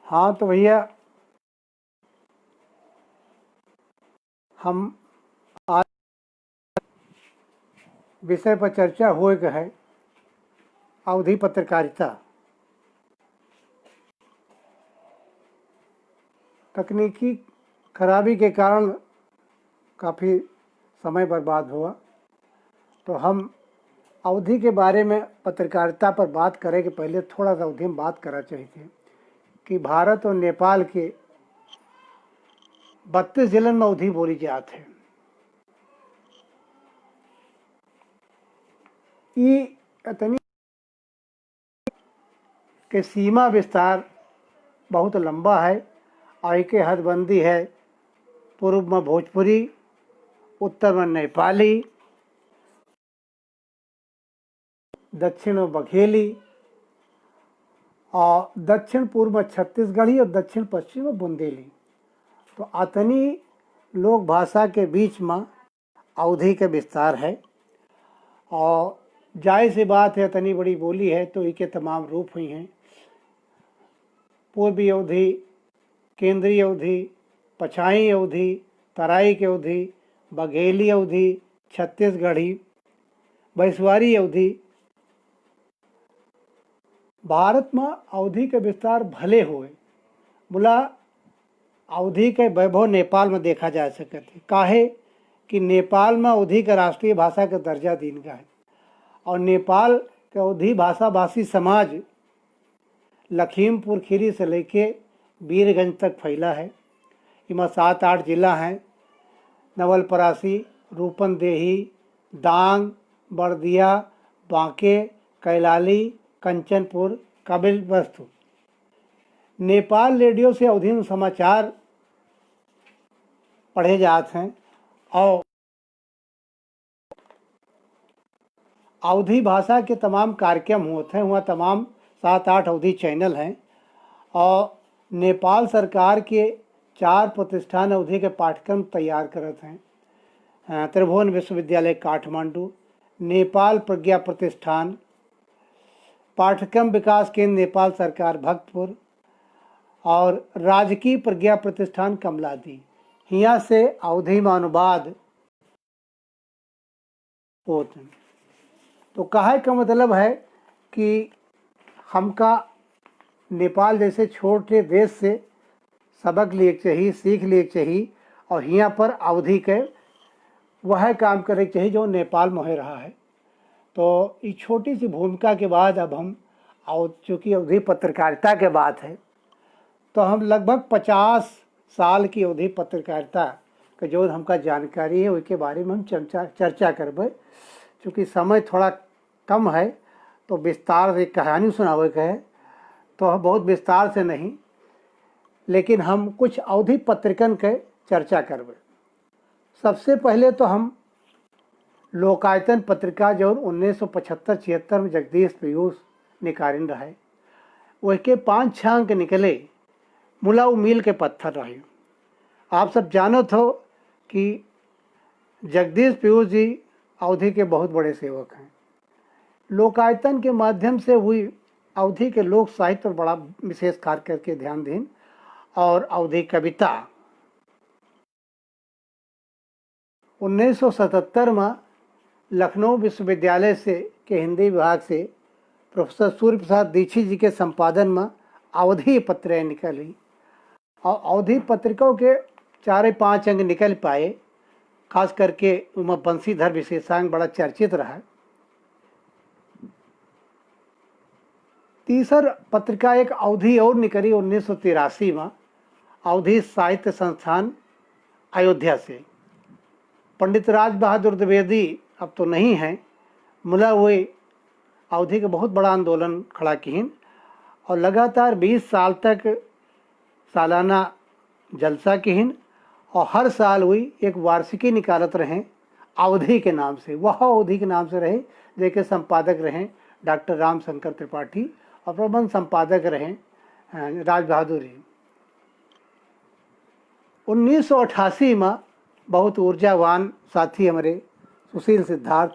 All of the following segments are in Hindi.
हाँ तो भैया हम आज विषय पर चर्चा हुए के है अवधि पत्रकारिता। तकनीकी खराबी के कारण काफ़ी समय बर्बाद हुआ, तो हम अवधि के बारे में पत्रकारिता पर बात करें कि पहले थोड़ा सा अवधि में बात करना चाहिए कि भारत और नेपाल के 32 जिलों में अवधि बोली जाती है। ये इतनी के सीमा विस्तार बहुत लंबा है और के हदबंदी है। पूर्व में भोजपुरी, उत्तर में नेपाली, दक्षिण में बघेली और दक्षिण पूर्व में छत्तीसगढ़ी और दक्षिण पश्चिम में बुंदेली। तो अतनी लोक भाषा के बीच में अवधि के विस्तार है और जाहिर सी बात है इतनी बड़ी बोली है तो इसके तमाम रूप हुई हैं। पूर्वी अवधि, केंद्रीय अवधि, पछाई अवधि, तराई की अवधि, बघेली अवधि, छत्तीसगढ़ी, बैसवारी अवधि। भारत में अवधि के विस्तार भले हुए बोला अवधि के वैभव नेपाल में देखा जा सकते थे। काहे कि नेपाल में अवधि के राष्ट्रीय भाषा का दर्जा दीन गया है और नेपाल के अवधि भाषा भाषी समाज लखीमपुर खीरी से लेके वीरगंज तक फैला है। इनमें 7-8 जिला हैं: नवलपरासी, रूपनदेही, दांग, बर्दिया, बांके, कैलाली, कंचनपुर, कपिलवस्तु। नेपाल रेडियो से अवधि में समाचार पढ़े जाते हैं और अवधि भाषा के तमाम कार्यक्रम होते हैं। वहाँ तमाम 7-8 अवधि चैनल हैं और नेपाल सरकार के 4 प्रतिष्ठान अवधि के पाठ्यक्रम तैयार करते हैं। त्रिभुवन विश्वविद्यालय काठमांडू, नेपाल प्रज्ञा प्रतिष्ठान, पाठ्यक्रम विकास केंद्र नेपाल सरकार भक्तपुर और राजकीय प्रज्ञा प्रतिष्ठान कमलादी। यहाँ से अवधि में अनुवाद होते हैं। तो कहे का मतलब है कि हमका नेपाल जैसे छोटे देश से सबक लिए चाहिए, सीख लिए चाहिए और यहाँ पर अवधि के वह काम करे चाहिए जो नेपाल में हो रहा है। तो इस छोटी सी भूमिका के बाद अब हम चूँकि अवधि पत्रकारिता के बात है तो हम लगभग 50 साल की अवधि पत्रकारिता का जो हमका जानकारी है उसके बारे में हम चर्चा करबे। चूँकि समय थोड़ा कम है तो विस्तार से कहानी सुनावे के है तो बहुत विस्तार से नहीं, लेकिन हम कुछ अवधि पत्रिकन के चर्चा करबे। सबसे पहले तो हम लोकायतन पत्रिका जो 1975-76 में जगदीश पीयूष निकारिन रहे, वह 5-6 अंक निकले, मुलाऊ मील के पत्थर रहे। आप सब जानत हो कि जगदीश पीयूष जी अवधि के बहुत बड़े सेवक हैं। लोकायतन के माध्यम से हुई अवधि के लोक साहित्य पर बड़ा विशेष कार्य करके ध्यान दें और अवधि कविता 1977 में लखनऊ विश्वविद्यालय से के हिंदी विभाग से प्रोफेसर सूर्य प्रसाद दीक्षित जी के संपादन में अवधि पत्रिका निकली और अवधि पत्रिकाओं के 4-5 अंक निकल पाए। खास करके उमा बंशीधर विशेषांक बड़ा चर्चित रहा। तीसर पत्रिका एक अवधि और निकली 1983 में, अवधि साहित्य संस्थान अयोध्या से। पंडित राज बहादुर द्विवेदी अब तो नहीं हैं, मुला हुए अवधि का बहुत बड़ा आंदोलन खड़ा किन और लगातार 20 साल तक सालाना जलसा किन और हर साल हुई एक वार्षिकी निकालत रहे अवधि के नाम से। वह अवधि के नाम से रहे जेके संपादक रहे डॉक्टर रामशंकर त्रिपाठी और प्रबंध संपादक रहे राज बहादुर जी। 1988 में बहुत ऊर्जावान साथी हमारे सुशील सिद्धार्थ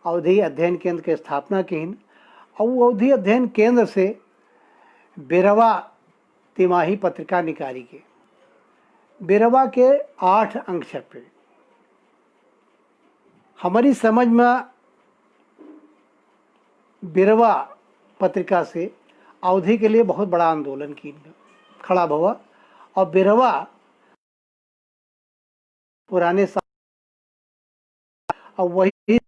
अवधि अध्ययन केंद्र की स्थापना की अवधि अध्ययन केंद्र से 12वां तिमाही पत्रिका निकाली गई। 12वां के 8 अंक छपे। हमारी समझ में 12वां पत्रिका से अवधि के लिए बहुत बड़ा आंदोलन की खड़ा हुआ और 12वां पुराने साल और वही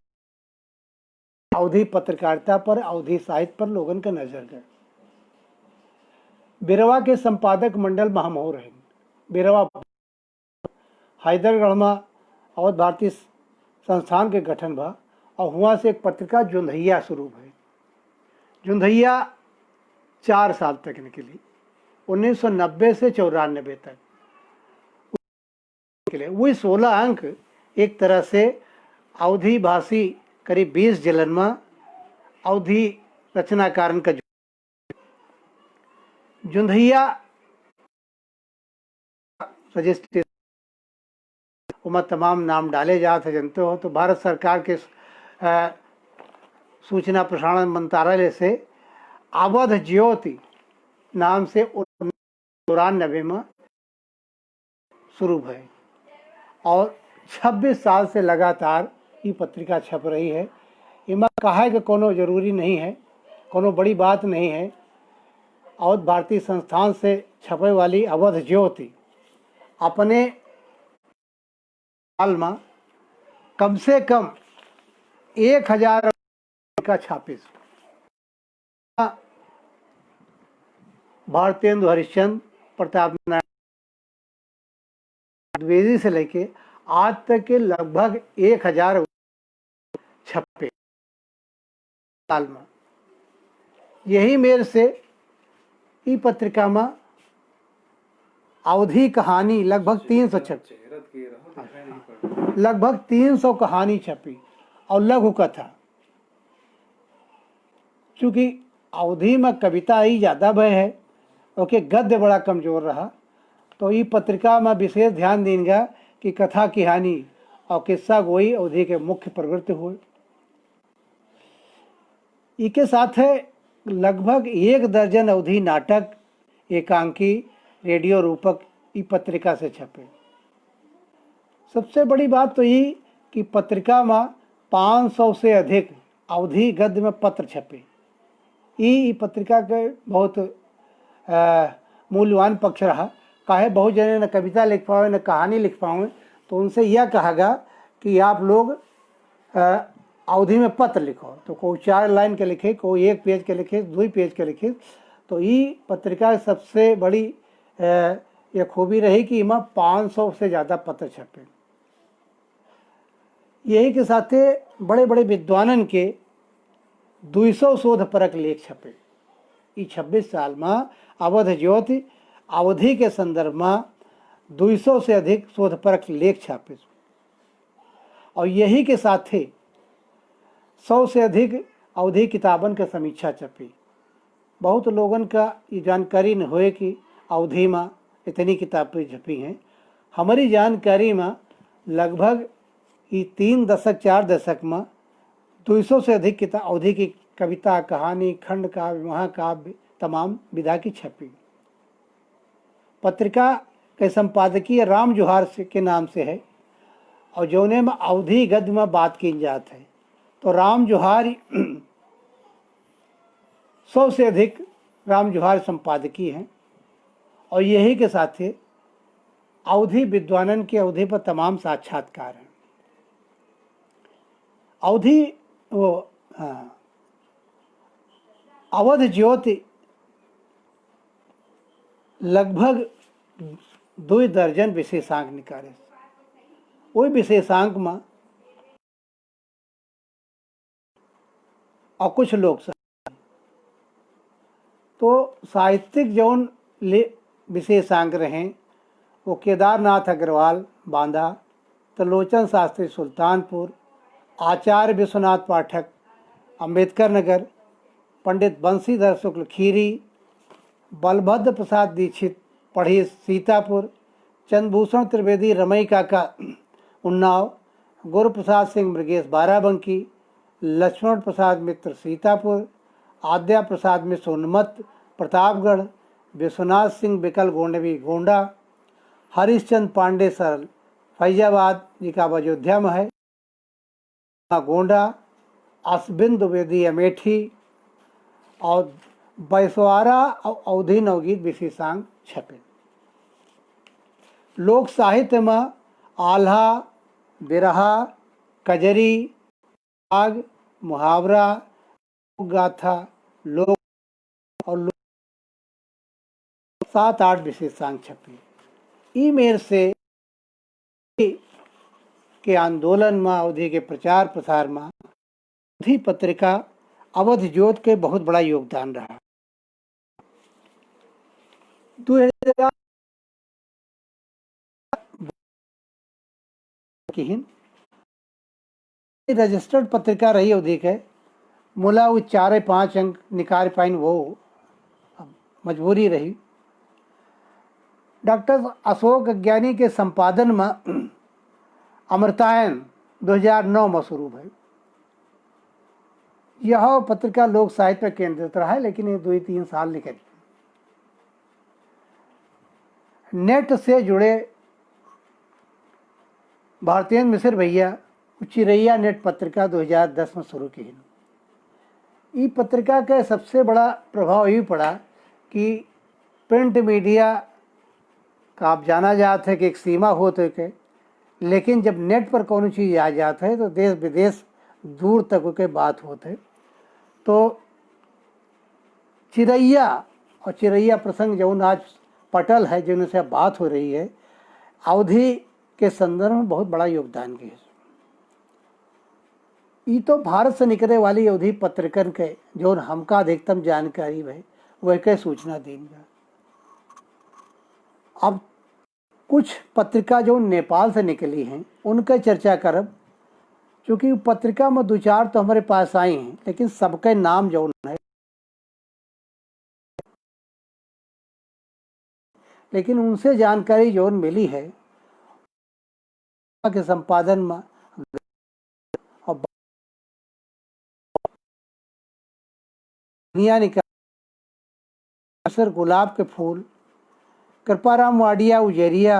अवधि पत्रकारिता पर, अवधि साहित्य पर लोगन का नजर गए। 12वां के संपादक मंडल में हम हो रहे। 12वां हैदरगढ़ में अवध भारतीय संस्थान के गठन भा और हुआ से एक पत्रिका जोंधैया शुरू भई। जोंधैया 4 साल तक निकली, 1990 से 94 तक निकले। वही 16 अंक एक तरह से अवधि भाषी करीब 20 जिलन में अवधि रचनाकारन का जोंधैया रजिस्ट्रेशन में तमाम नाम डाले जाते जानते हो। तो भारत सरकार के सूचना प्रसारण मंत्रालय से अवध ज्योति नाम से 1994 में शुरू भई और 26 साल से लगातार ये पत्रिका छप रही है। इमा कहा कि कोनो जरूरी नहीं है, कोनो बड़ी बात नहीं है। अवध भारतीय संस्थान से छपे वाली अवध ज्योति अपने साल में कम से कम 1000 का छापिस भारतेंदु हरिश्चंद्र, प्रताप नारायण द्विवेदी से लेके आज तक के लगभग 1000 छपे साल में। यही मेरे से ई पत्रिका में अवधि कहानी लगभग 300 छपी, लगभग 300 कहानी छपी और लघु कथा। चूंकि अवधि में कविता ही ज़्यादा भय है और के गद्य बड़ा कमज़ोर रहा, तो ये पत्रिका में विशेष ध्यान देंगे कि कथा कहानी और किस्सा गोई अवधि के मुख्य प्रवृत्ति हुए। इसके साथ है लगभग 1 दर्जन अवधि नाटक, एकांकी, रेडियो रूपक ई पत्रिका से छपे। सबसे बड़ी बात तो ये कि पत्रिका में 500 से अधिक अवधि गद्य में पत्र छपे। ई पत्रिका के बहुत मूल्यवान पक्ष रहा। काहे बहुत जने न कविता लिख पाए न कहानी लिख पाए, तो उनसे यह कहागा कि आप लोग अवधि में पत्र लिखो। तो कोई 4 लाइन के लिखे, कोई 1 पेज के लिखे, 2 पेज के लिखे। तो ये पत्रिका सबसे बड़ी ये खूबी रही कि इमा 500 से ज़्यादा पत्र छपे। यही के साथ बड़े बड़े विद्वानन के 200 शोध परक लेख छपे। ये 26 साल में अवध ज्योति अवधि के संदर्भ में 200 से अधिक शोध परक लेख छापे और यही के साथ 100 से अधिक अवधि किताबन का समीक्षा छपी। बहुत लोगन का ये जानकारी न होए कि अवधि में इतनी किताबें छपी हैं। हमारी जानकारी में लगभग ये 3 दशक 4 दशक में 200 से अधिक किताब अवधि की कविता, कहानी, खंड काव्य, महाकाव्य तमाम विधा की छपी। पत्रिका के संपादकीय राम जोहार के नाम से है और जौने में अवधि गद्य में बात की जात है। तो राम जोहार 100 से अधिक राम जोहार संपादकीय हैं और यही के साथ अवधि विद्वानन के अवधि पर तमाम साक्षात्कार हैं। अवधि वो अवध ज्योति लगभग 2 दर्जन विशेषांक निकाले। वही विशेषांक में और कुछ लोग तो साहित्यिक जौन विशेषांक रहे वो केदारनाथ अग्रवाल बांदा, त्रिलोचन शास्त्री सुल्तानपुर, आचार्य विश्वनाथ पाठक अंबेडकर नगर, पंडित बंशीधर शुक्ल खीरी, बलभद्र प्रसाद दीक्षित पढ़ी सीतापुर, चंद्रभूषण त्रिवेदी रमई काका उन्नाव, गुरु प्रसाद सिंह मृगेश बाराबंकी, लक्ष्मण प्रसाद मित्र सीतापुर आद्या प्रसाद मिश्र उन्मत्त, प्रतापगढ़, विश्वनाथ सिंह बिकल गोंडवी गोंडा, हरिश्चंद्र पांडे सरल फैजाबाद जी का अयोध्या में है, गोंडा, असबिन द्विवेदी अमेठी और बैसवारा अवधि नवगीत विशेषांक छपे। लोक साहित्य में आल्हा, बिरहा, कजरी, आग, मुहावरा, गाथा, लोक और 7-8 विशेषांक छपे। ई मेर से के आंदोलन में, अवधि के प्रचार प्रसार में अवधि पत्रिका अवध ज्योत के बहुत बड़ा योगदान रहा। 2000 की रजिस्टर्ड पत्रिका रही अवधि के, मुला वो 4-5 अंक निकाल पाइन, वो मजबूरी रही। डॉक्टर अशोक अज्ञानी के संपादन में अमृतायन 2009 में शुरू भई। यह पत्रिका लोक साहित्य पर केंद्रित रहा है, लेकिन ये 2-3 साल निकल। नेट से जुड़े भारतेंद्र मिश्र भैया चिरैया नेट पत्रिका 2010 में शुरू की। ये पत्रिका का सबसे बड़ा प्रभाव ये पड़ा कि प्रिंट मीडिया का आप जाना जाता है कि एक सीमा होते के, लेकिन जब नेट पर कौन चीज़ आ जाता है तो देश विदेश दूर तक के बात होते। तो चिरैया और चिरैया प्रसंग जो आज पटल है, जिनसे बात हो रही है, अवधि के संदर्भ में बहुत बड़ा योगदान किया। ये तो भारत से निकले वाली अवधि पत्रिकन के जो हमका अधिकतम जानकारी है वह के सूचना देंगे। अब कुछ पत्रिका जो नेपाल से निकली हैं उनका चर्चा करब, क्योंकि पत्रिका में 2-4 तो हमारे पास आई हैं, लेकिन सबके नाम जो है, लेकिन उनसे जानकारी जो मिली है के संपादन में और निकाल गुलाब के फूल, कृपाराम वाडिया उजेरिया,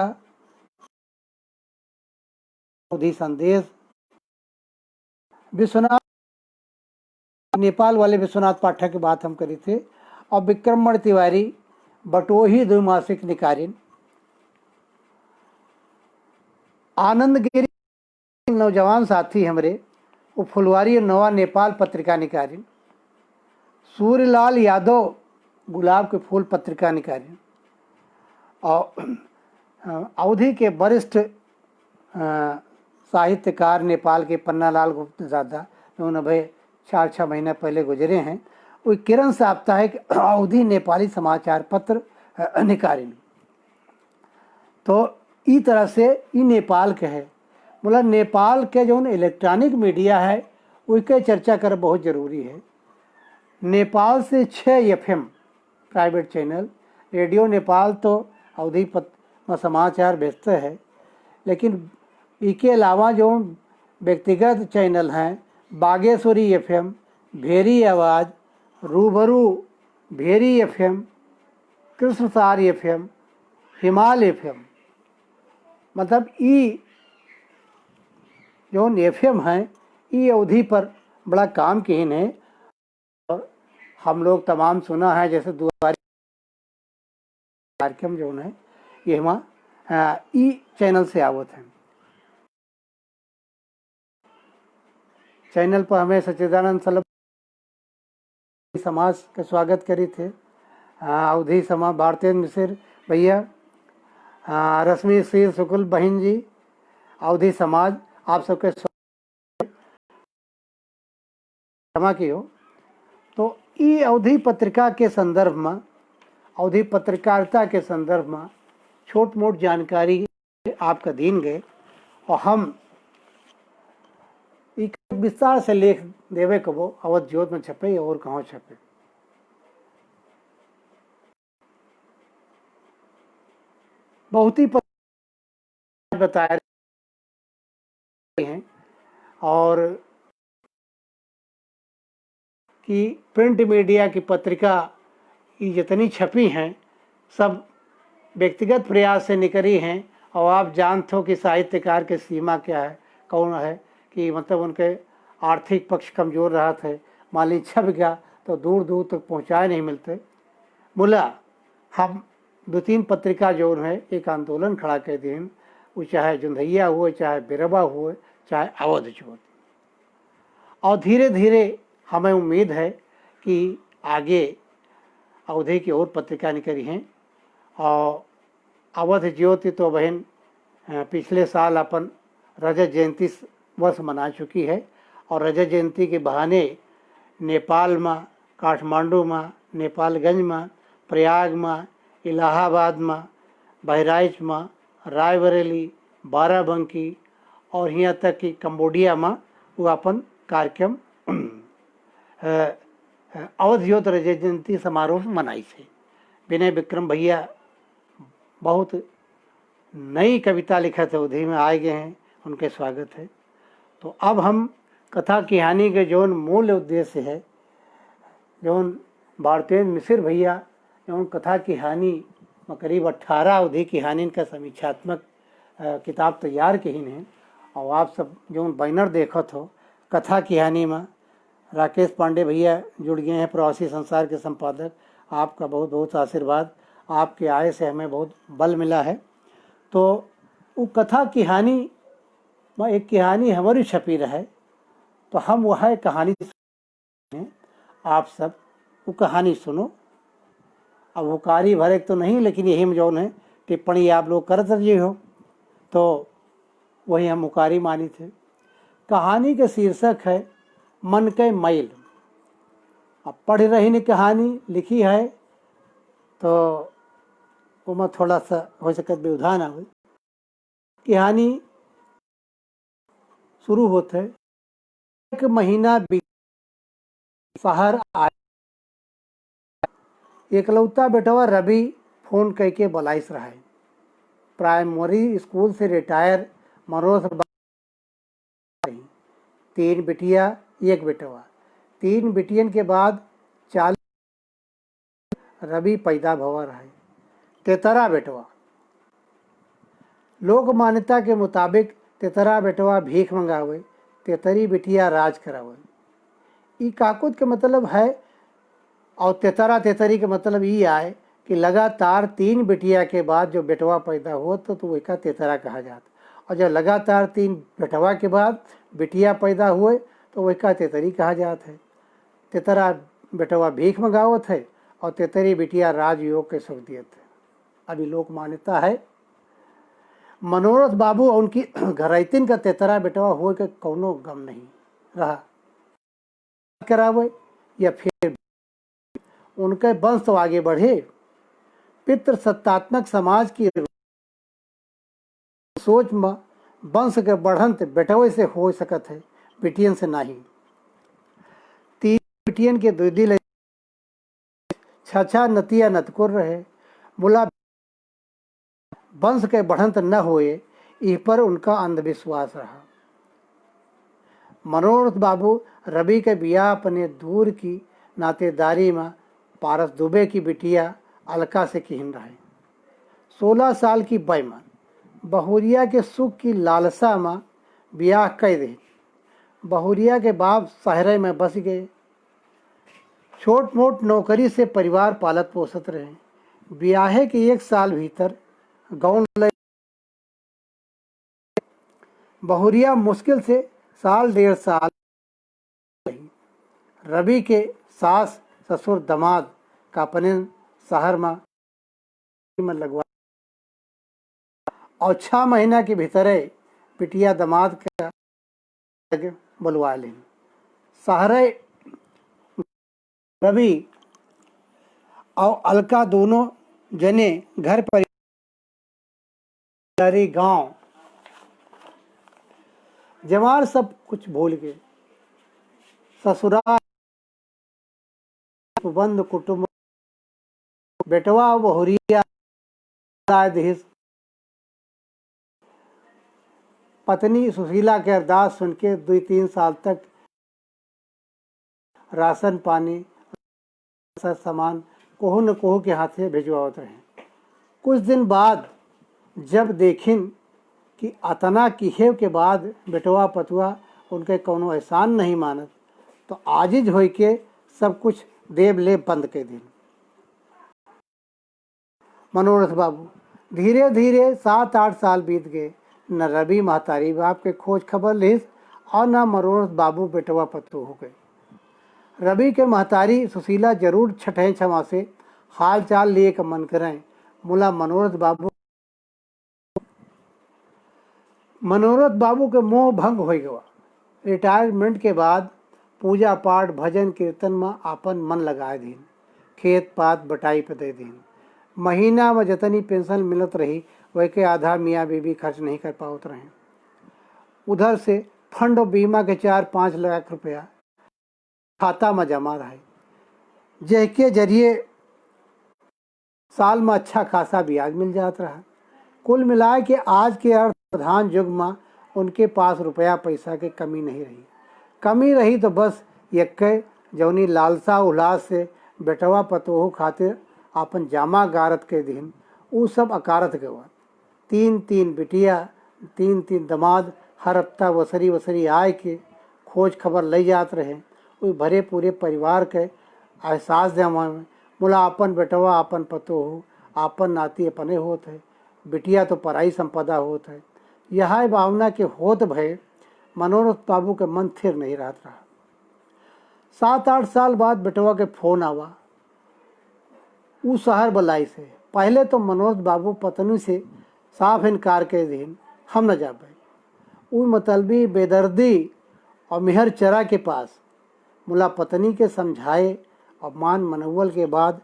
अवधि संदेश, विश्वनाथ नेपाल वाले विश्वनाथ पाठक की बात हम करी थे, और विक्रमण तिवारी बटोही द्विमासिक निकारिन, आनंद गिरी नौजवान साथी हमरे वो फुलवारी और नवा नेपाल पत्रिका निकारिन, सूर्यलाल यादव गुलाब के फूल पत्रिका निकारिन, और अवधि के वरिष्ठ साहित्यकार नेपाल के पन्नालाल गुप्तजादा जो भाई 4-6 महीना पहले गुजरे हैं, वो किरण साप्ताहिक अवधि नेपाली समाचार पत्र निकारिन। तो इस तरह से ये नेपाल के है, मतलब नेपाल के जो इलेक्ट्रॉनिक मीडिया है उसके चर्चा कर बहुत ज़रूरी है। नेपाल से 6 FM private channel, radio Nepal तो अवधि में समाचार भेजते हैं, लेकिन इसके अलावा जो व्यक्तिगत चैनल हैं, बागेश्वरी FM, भेरी आवाज़, रूबरू भेरी FM, कृष्णसार FM, हिमाल FM, मतलब ये जो FM हैं ये अवधि पर बड़ा काम किए हैं। और हम लोग तमाम सुना है, जैसे दुआरी कार्यक्रम जो है ये वहाँ ई चैनल से आवत हैं। चैनल पर हमें सच्चिदानंद सलभ समाज का स्वागत करी थे, अवधि समाज भारतेंद्र मिश्र भैया, रश्मि श्री शुक्ल बहन जी, अवधि समाज, आप सबके क्षमा की हो। तो ये अवधि पत्रिका के संदर्भ में, अवधि पत्रकारिता के संदर्भ में छोट मोट जानकारी आपका दीन गए, और हम एक विस्तार से लेख देवे कबो अवध ज्योत में छपे और कहाँ छपे। बहुत ही बताया हैं, और कि प्रिंट मीडिया की पत्रिका ये जितनी छपी हैं सब व्यक्तिगत प्रयास से निकली हैं। और आप जानते हो कि साहित्यकार की सीमा क्या है, कौन है कि मतलब उनके आर्थिक पक्ष कमज़ोर रहा थे, मान ली छप गया तो दूर दूर तक पहुँचाए नहीं मिलते। बोला हम 2-3 पत्रिका जो है एक आंदोलन खड़ा कर दिए, वो चाहे जुंधैया हुए, चाहे बिरबा हुए, चाहे अवध ज्योति। और धीरे धीरे हमें उम्मीद है कि आगे अवधि की और पत्रिका निकली हैं। और अवध ज्योति तो बहन पिछले साल अपन रजत जयंती वर्ष मना चुकी है। और रजत जयंती के बहाने नेपाल में, काठमांडू में, नेपालगंज में, प्रयाग में, इलाहाबाद में, बहराइच में, रायबरेली, बाराबंकी और यहाँ तक कि कंबोडिया में वो अपन कार्यक्रम अवध ज्योति रजत जयंती समारोह मनाई है। विनय विक्रम भैया बहुत नई कविता लिखा थे, अवधि में आए गए हैं, उनके स्वागत है। तो अब हम कथा कहानी के जो मूल उद्देश्य है, जो भारतेंद्र मिश्र भैया जो कथा कहानी में करीब 18 अवधि कहानी का समीक्षात्मक किताब तैयार की हैं। और आप सब जो बैनर देखत हो कथा कहानी में राकेश पांडे भैया जुड़ गए हैं, प्रवासी संसार के संपादक। आपका बहुत बहुत आशीर्वाद, आपके आय से हमें बहुत बल मिला है। तो वो कथा कहानी में एक कहानी हमारी छपी रहे, तो हम वह कहानी आप सब वो कहानी सुनो। अब वो कारी भरे तो नहीं, लेकिन यही में जौन है टिप्पणी आप लोग करत रहिए हो, तो वही हम मुकारी मानी थे। कहानी के शीर्षक है मन के मैल। अब पढ़ रही ने कहानी लिखी है तो वो थोड़ा सा हो सकता व्यवधान आवे। कहानी शुरू होते एक महीना शहर आया, एकलौता बेटवा रवि फोन करके बुलाइस रहा है। प्राइमरी स्कूल से रिटायर मनोज 3 बिटिया 1 बेटवा। 3 बिटियन के बाद 40 रवि पैदा भवा रहा है। 13 बेटवा। लोक मान्यता के मुताबिक 13 बेटवा भीख मंगावे, 13 बिटिया राज करावे। ई काकुत के मतलब है। और 13 के मतलब ये आए कि लगातार 3 बिटिया के बाद जो बेटवा पैदा हो तो वही का 13 कहा जाता। और जब लगातार 3 बेटवा के बाद बिटिया पैदा हुए तो वही का 13 कहा जाता है। 13 बेटवा भीख मंगावत है और 13 बिटिया राजयोग के सुख दिए थे। अभी लोक मान्यता है। मनोरथ बाबू और उनकी घरैतिन का 13 बेटवा हो के कौनो गम नहीं रहा करावे या फिर उनके वंश तो आगे बढ़े। पितृ सत्तात्मक समाज की सोच में वंश के बढ़न बेटवे से हो सकत है, बिटियन से नहीं। 3 बिटियन के दूधी ले छछा नतिया नतकुर रहे। बोला वंश के बढ़ंत न होए, इस पर उनका अंधविश्वास रहा। मनोरथ बाबू रवि के बियाह अपने दूर की नातेदारी में पारस दुबे की बिटिया अलका से किहन रहे। 16 साल की बैमन बहुरिया के सुख की लालसा में बियाह कर दे। बहुरिया के बाप शहरे में बस गए। छोट मोट नौकरी से परिवार पालत पोसत रहे। ब्याहे के 1 साल भीतर गौन बहुरिया मुश्किल से 1.5 साल रवि के सास ससुर दामाद का अपने शहर में लगवा और 6 महीना के भीतर बिटिया दामाद का बुलवा लें। शहरे रवि और अलका दोनों जने घर पर गांव जवान सब कुछ भूल गए। ससुराल बंद कुटुंब बेटवा बहुरिया पत्नी सुशीला के अरदास सुन के 2-3 साल तक राशन पानी सब सामान कोहू न कोहू के हाथ से भिजवावत रहे। कुछ दिन बाद जब देखिन कि अतना किहे के बाद बेटवा पतुआ उनके कौनो एहसान नहीं मानत, तो आजिज होई के सब कुछ देव ले बंद के दिन। मनोरथ बाबू धीरे धीरे 7-8 साल बीत गए। न रवि महतारी बाप के खोज खबर लिस और न मनोरथ बाबू बेटवा पतु हो गए। रवि के महतारी सुशीला जरूर छठे छमा से हाल चाल लिए का मन करें। मुला मनोरथ बाबू के मोह भंग हो गया। रिटायरमेंट के बाद पूजा पाठ भजन कीर्तन में आपन मन लगाए दिन, खेत पात बटाई पे दे दिन। महीना में जतनी पेंशन मिलत रही वह के आधा मियाँ बीबी खर्च नहीं कर पावत रहे। उधर से फंड और बीमा के 4-5 लाख रुपया खाता में जमा रहे, जिसके जरिए साल में अच्छा खासा ब्याज मिल जाता रहा। कुल मिलाए के आज के अर्थ प्रधान युग में उनके पास रुपया पैसा के कमी नहीं रही। कमी रही तो बस यक्के जौनी लालसा उल्लास से बेटवा पतोहू खातिर अपन जामा गारत के दिन उ सब अकारत गवा। 3-3 बिटिया 3-3 दमाद हर हफ्ता वसरी आए के खोज खबर ले जात रहे। उस भरे पूरे परिवार के एहसास जमा में मुला अपन बेटवा अपन पतोहू आपन नाती अपने होत है, बिटिया तो पराई संपदा होत है। यह भावना के होत भय मनोरथ बाबू के मन थिर नहीं रहत रहा। 7-8 साल बाद बेटवा के फोन आवा उ शहर बलाई से। पहले तो मनोरथ बाबू पत्नी से साफ इनकार के दिन हम न जाबे। उ मतलबी बेदर्दी और मेहर चरा के पास मुला पत्नी के समझाए और मान मनोवल के बाद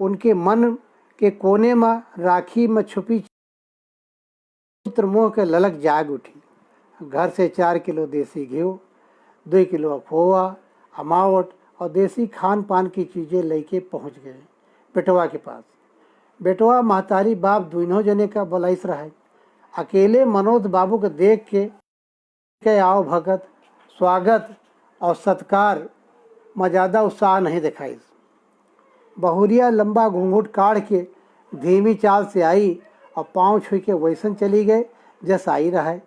उनके मन के कोने में राखी में छुपी चित्रमोह के ललक जाग उठी। घर से 4 किलो देसी घी, 2 किलो अफोआ अमावट और देसी खान पान की चीज़ें लेके पहुंच गए बेटवा के पास। बेटवा महतारी बाप दोनों जने का बलाइस रहा है। अकेले मनोज बाबू को देख के आओ भगत स्वागत और सत्कार में ज़्यादा उत्साह नहीं दिखाई। बहुरिया लंबा घूंघट काढ़ के धीमी चाल से आई और पाँव छुई के वैसन चली गए जस आई रहा है।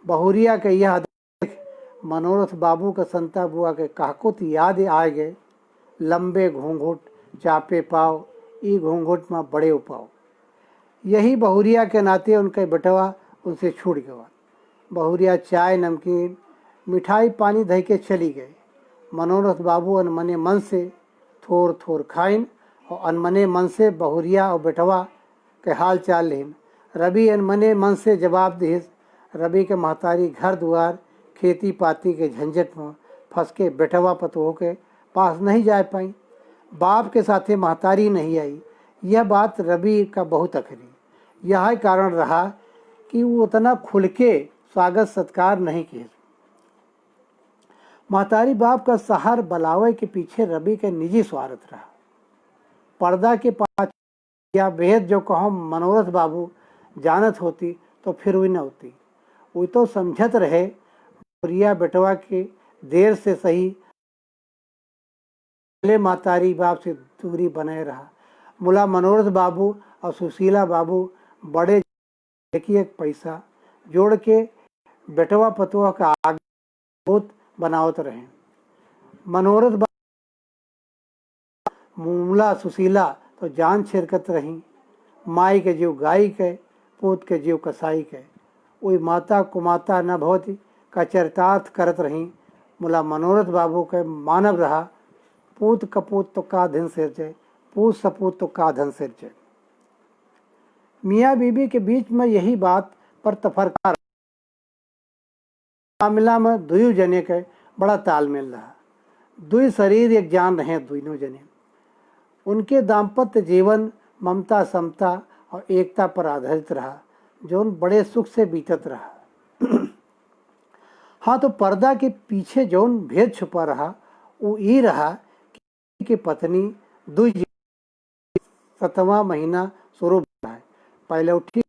बहुरिया के यह देख मनोरथ बाबू का संता बुआ के कहकुत याद आ गए। लंबे घूंघट चापे पाव ई घूंघट में बड़े उपाव। यही बहुरिया के नाते उनके बेटवा उनसे छूट गया। बहुरिया चाय नमकीन मिठाई पानी दही के चली गए। मनोरथ बाबू अनमने मन से थोर थोर खाइन और अनमने मन से बहुरिया और बेटवा के हाल चाल लेन। रवि अनमने मन से जवाब दिस। रवि के महतारी घर द्वार खेती पाती के झंझट में फंस के बेटवा पतोह के पास नहीं जा पाई। बाप के साथे महतारी नहीं आई। यह बात रवि का बहुत अखरी। यह कारण रहा कि वो उतना खुल के स्वागत सत्कार नहीं किए। महतारी बाप का सहार बलावे के पीछे रवि के निजी स्वार्थ रहा। पर्दा के पाछे या भेद जो कहो मनोरथ बाबू जानत होती तो फिर हुई न होती। वो तो समझत रहे प्रिया बेटवा के देर से सही महतारी बाप से दूरी बनाए रहा। मुला मनोरथ बाबू और सुशीला बाबू बड़े एक पैसा जोड़ के बेटवा पतुआ का आगे बहुत बनावत रहे। मनोरथ मुला सुशीला तो जान छिरकत रही। माई के जीव गाय के पूत के जीव कसाई के वही माता कुमाता न भवती का चरितार्थ करत रही। मुला मनोरथ बाबू के मानव रहा पूत कपूत तो का धन सिर जाए, पूत सपूत तो का धन सिर जाए। मियाँ बीबी के बीच में यही बात पर तफरका मामला में दुई जने के बड़ा तालमेल रहा। दुई शरीर एक जान रहे दोनों जने। उनके दाम्पत्य जीवन ममता समता और एकता पर आधारित रहा जो बड़े सुख से बीतत रहा। हाँ तो पर्दा के पीछे जौन भेद छुपा रहा वो ये रहा कि पत्नी 7वां महीना शुरू है। पहले उठी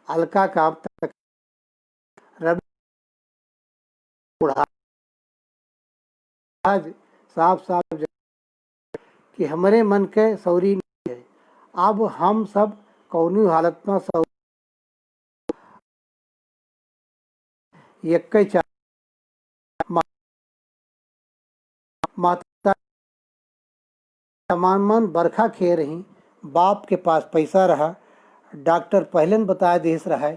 अलका का तक रवि साफ साफ कि हमारे मन के सौरी नहीं है। अब हम सब कौनी हालत में सौ एक माता तमाम मन बरखा खे रही। बाप के पास पैसा रहा, डॉक्टर पहले न बता देस रहा है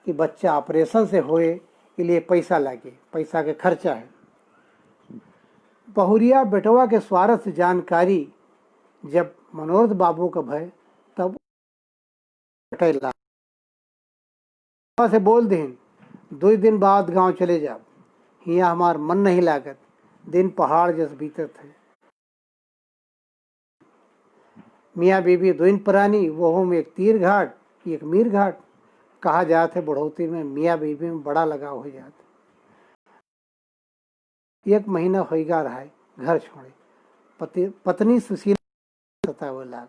कि बच्चा ऑपरेशन से होए के लिए पैसा लगे, पैसा के खर्चा है। बहुरिया बेटवा के स्वार्थ से जानकारी जब मनोरथ बाबू का भय, तब से बोल दें 2 दिन बाद गांव चले जाओ, हिया हमार मन नहीं लागत, दिन पहाड़ जैसे बीतत है। मियाँ बीबी 2 दिन पुरानी, वो में एक तीर घाट एक मीर घाट कहा जात है। बढ़ोतरी में मियाँ बीबी में बड़ा लगाव हो जाता। 1 महीना होगा रहा है घर छोड़े। पत्नी सुशीला सतावे लाग,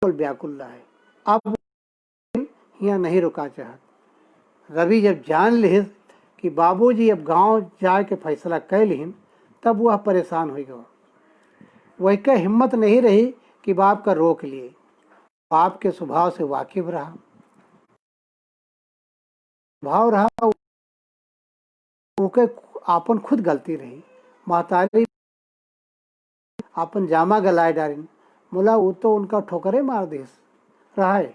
व्याकुल रहा है। अब यहाँ नहीं रुका चाहत। रवि जब जान ले कि बाबूजी अब गांव जाए के फैसला कर लिन, तब वह परेशान हो गया। वह का हिम्मत नहीं रही कि बाप का रोक लिए। बाप के स्वभाव से वाकिफ रहा, भाव रहा, उके आपन खुद गलती रही। महतारी आपन जामा गलाए डारिन, बोला वो तो उनका ठोकरे मार देस रहा है।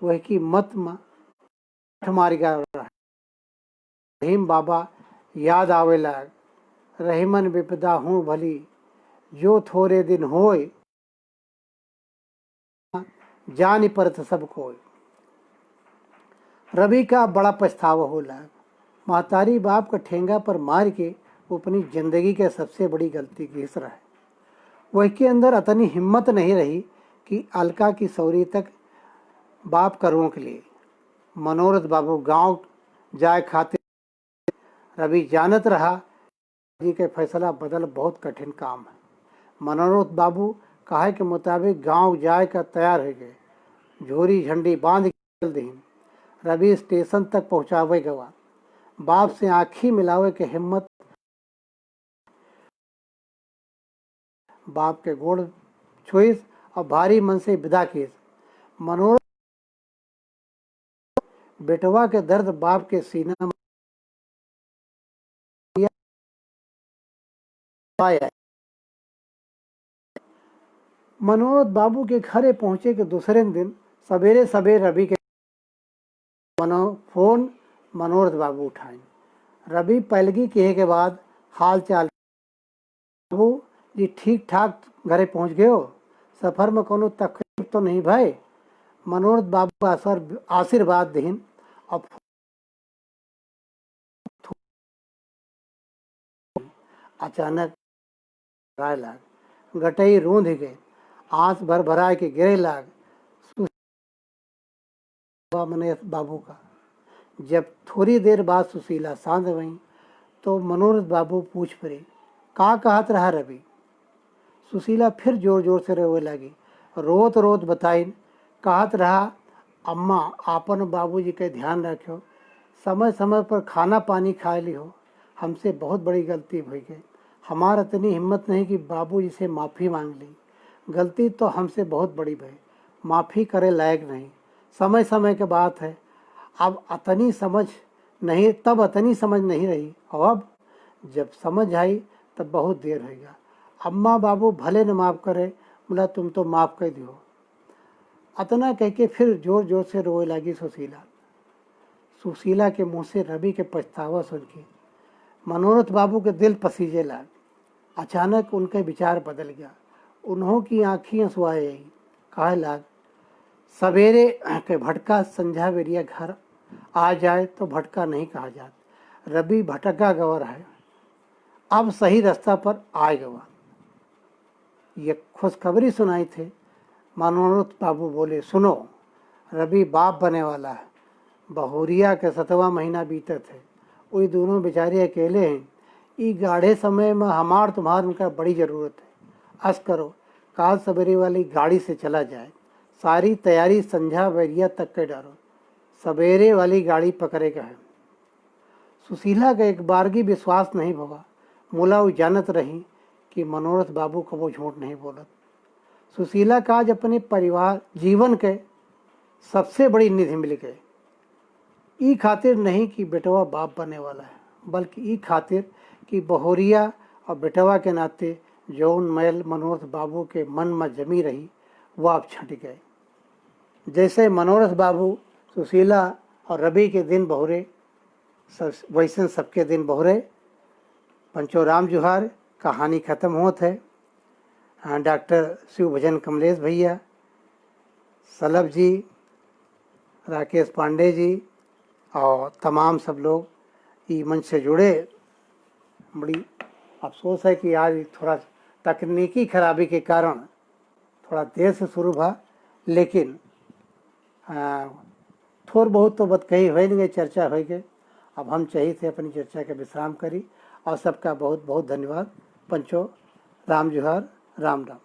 वह की मत मार गया। रहीम बाबा याद आवेला, रहीमन विपदा हूँ भली, जो थोड़े दिन होए जानी परत सब कोई। रवि का बड़ा पछतावा होला। महतारी बाप का ठेंगा पर मार के वो अपनी जिंदगी के सबसे बड़ी गलती घिस रहा है। वह के अंदर इतनी हिम्मत नहीं रही कि अलका की सौरी तक बाप का रोक लिए। मनोरथ बाबू गांव जाए खाते रवि जानत रहा जी के फैसला बदल बहुत कठिन काम है। मनोरथ बाबू कहे के मुताबिक गांव जाए का तैयार हो गए। झोरी झंडी बांध के चल दीन। रवि स्टेशन तक पहुंचावे गवा। बाप से आँखी मिलावे के हिम्मत, बाप के गोड़ छुईस और भारी मन से विदा किस। मनोरथ बेटवा के दर्द बाप के सीना में आया। मनोरथ बाबू के घरे पहुंचे के दूसरे दिन सवेरे सवेरे रवि के फोन मनोरथ बाबू उठाए। रवि पहलगी कहे के बाद हाल चाल, बाबू जी ठीक ठाक घरे पहुंच गए हो, सफर में कोनो तकलीफ तो नहीं भाई। मनोरथ बाबू का आशीर्वाद दीन। अब अचानक राय लाग, गटई रूंध गए, आंस भर भराए के गिरे लाग। मनोरथ बाबू का जब थोड़ी देर बाद सुशीला शांत हुई, तो मनोरथ बाबू पूछ पड़े, का कहत रहा रवि। सुशीला फिर जोर जोर से रोवे लगी। रोत रोत बताई, कहत रहा, अम्मा आपन बाबूजी के ध्यान रखो, समय समय पर खाना पानी खा लियो, हमसे बहुत बड़ी गलती हो गई। हमारा इतनी हिम्मत नहीं कि बाबूजी से माफ़ी मांग ली। गलती तो हमसे बहुत बड़ी भई, माफ़ी करे लायक नहीं। समय समय के बात है, अब अतनी समझ नहीं, तब अतनी समझ नहीं रही, और अब जब समझ आई तब बहुत देर हो गया। अम्मा बाबू भले न माफ़ करे, बोला तुम तो माफ़ कर दियो। अतना कह के फिर जोर जोर से रोए लगी सुशीला। सुशीला के मुंह से रवि के पछतावा सुन के मनोरथ बाबू के दिल पसीजे लाग। अचानक उनका विचार बदल गया। उन्हों की आँखियाँ सुहाए आई। कहे लाग, सवेरे के भटका संझा बेरिया घर आ जाए तो भटका नहीं कहा जाता। रवि भटका गवर है, अब सही रास्ता पर आ गवा। ये खुशखबरी सुनाई थे। मनोरथ बाबू बोले, सुनो, रवि बाप बने वाला है। बहुरिया के 7वां महीना बीते थे। वही दोनों बेचारे अकेले हैं। ई गाढ़े समय में हमार तुम्हार उनका बड़ी ज़रूरत है। अस करो, काल सवेरे वाली गाड़ी से चला जाए। सारी तैयारी संझा बैरिया तक के डालो। सवेरे वाली गाड़ी पकड़े गए। सुशीला का एक बारगी विश्वास नहीं भवा। मुला वो जानत रही कि मनोरथ बाबू को वो झूठ नहीं बोलत। सुशीला का आज अपने परिवार जीवन के सबसे बड़ी निधि मिल गए। ई खातिर नहीं कि बेटवा बाप बने वाला है, बल्कि ई खातिर कि बहुरिया और बेटवा के नाते जौन मैल मनोरथ बाबू के मन में जमी रही वह अब छट गए। जैसे मनोरथ बाबू सुशीला और रवि के दिन बहुरे, वैसे सबके दिन बहुरे। पंचो राम जुहार। कहानी ख़त्म होत है। डॉक्टर शिव भजन कमलेश भैया, सलभ जी, राकेश पांडे जी और तमाम सब लोग ई मंच से जुड़े। बड़ी अफसोस है कि आज थोड़ा तकनीकी खराबी के कारण थोड़ा देर से शुरू हुआ, लेकिन थोड़ बहुत तो बात कही हो नहीं, चर्चा हो गई। अब हम चाहिए थे अपनी चर्चा के विश्राम करी और सबका बहुत बहुत धन्यवाद। पंचो राम जुहार, राम राम।